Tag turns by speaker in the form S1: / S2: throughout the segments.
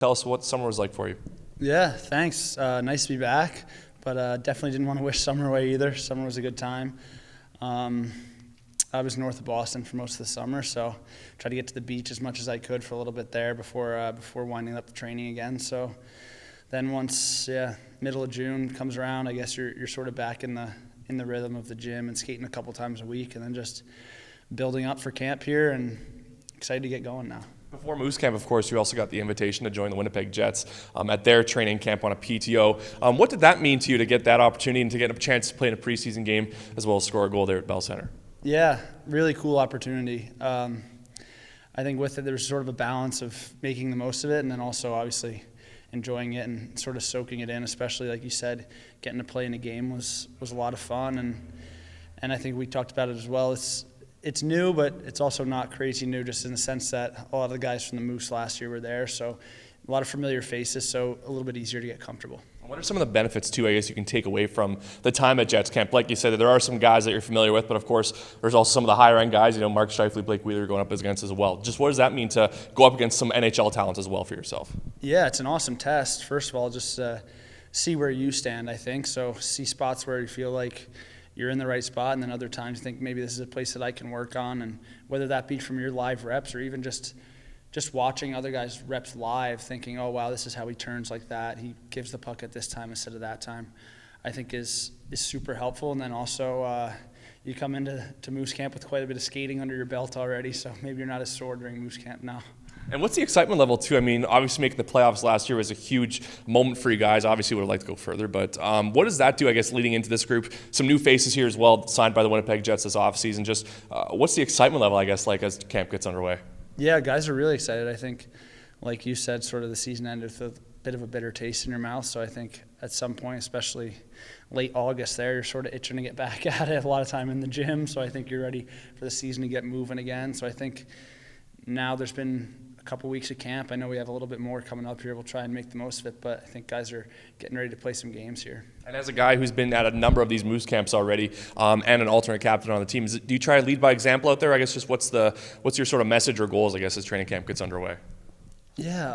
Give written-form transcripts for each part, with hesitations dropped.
S1: Tell us what summer was like for you.
S2: Yeah, thanks. Nice to be back, but definitely didn't want to wish summer away either. Summer was a good time. Um, I was north of Boston for most of the summer, so tried to get to the beach as much as I could for a little bit there before winding up the training again. So then once middle of June comes around, I guess you're sort of back in the rhythm of the gym and skating a couple times a week, and then just building up for camp here and excited to get going now.
S1: Before Moose Camp, of course, you also got the invitation to join the Winnipeg Jets at their training camp on a PTO. What did that mean to you to get that opportunity and to get a chance to play in a preseason game as well as score a goal there at Bell Center?
S2: Yeah, really cool opportunity. I think with it, there's sort of a balance of making the most of it and then also obviously enjoying it and sort of soaking it in, especially like you said, getting to play in a game was a lot of fun. And I think we talked about it as well. It's new, but it's also not crazy new, just in the sense that a lot of the guys from the Moose last year were there, so a lot of familiar faces, so a little bit easier to get comfortable.
S1: What are some of the benefits, too, I guess you can take away from the time at Jets Camp? Like you said, there are some guys that you're familiar with, but of course, there's also some of the higher-end guys, Mark Scheifele, Blake Wheeler going up against as well. Just what does that mean to go up against some NHL talent as well for yourself?
S2: Yeah, it's an awesome test. First of all, just see where you stand, I think, so see spots where you feel like you're in the right spot, and then other times you think maybe this is a place that I can work on, and whether that be from your live reps or even just watching other guys' reps live, thinking, oh, wow, this is how he turns like that. He gives the puck at this time instead of that time, I think is super helpful. And then also you come into Moose Camp with quite a bit of skating under your belt already, so maybe you're not as sore during Moose Camp now.
S1: And what's the excitement level, too? I mean, obviously making the playoffs last year was a huge moment for you guys. Obviously would have liked to go further, but what does that do, I guess, leading into this group? Some new faces here as well, signed by the Winnipeg Jets this offseason. Just what's the excitement level, I guess, like as camp gets underway?
S2: Yeah, guys are really excited. I think, like you said, sort of the season ended with a bit of a bitter taste in your mouth, so I think at some point, especially late August there, you're sort of itching to get back at it. A lot of time in the gym, so I think you're ready for the season to get moving again. So I think now there's been a couple weeks of camp. I know we have a little bit more coming up here. We'll try and make the most of it, but I think guys are getting ready to play some games here.
S1: And as a guy who's been at a number of these Moose camps already and an alternate captain on the team, do you try to lead by example out there? I guess just what's your sort of message or goals, I guess, as training camp gets underway?
S2: Yeah,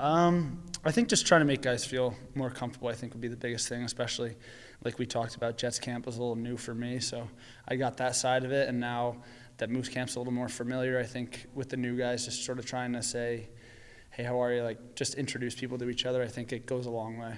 S2: I think just trying to make guys feel more comfortable, I think, would be the biggest thing, especially like we talked about, Jets camp was a little new for me, so I got that side of it, and now that Moose camp's a little more familiar, I think, with the new guys, just sort of trying to say, hey, how are you? Like, just introduce people to each other. I think it goes a long way.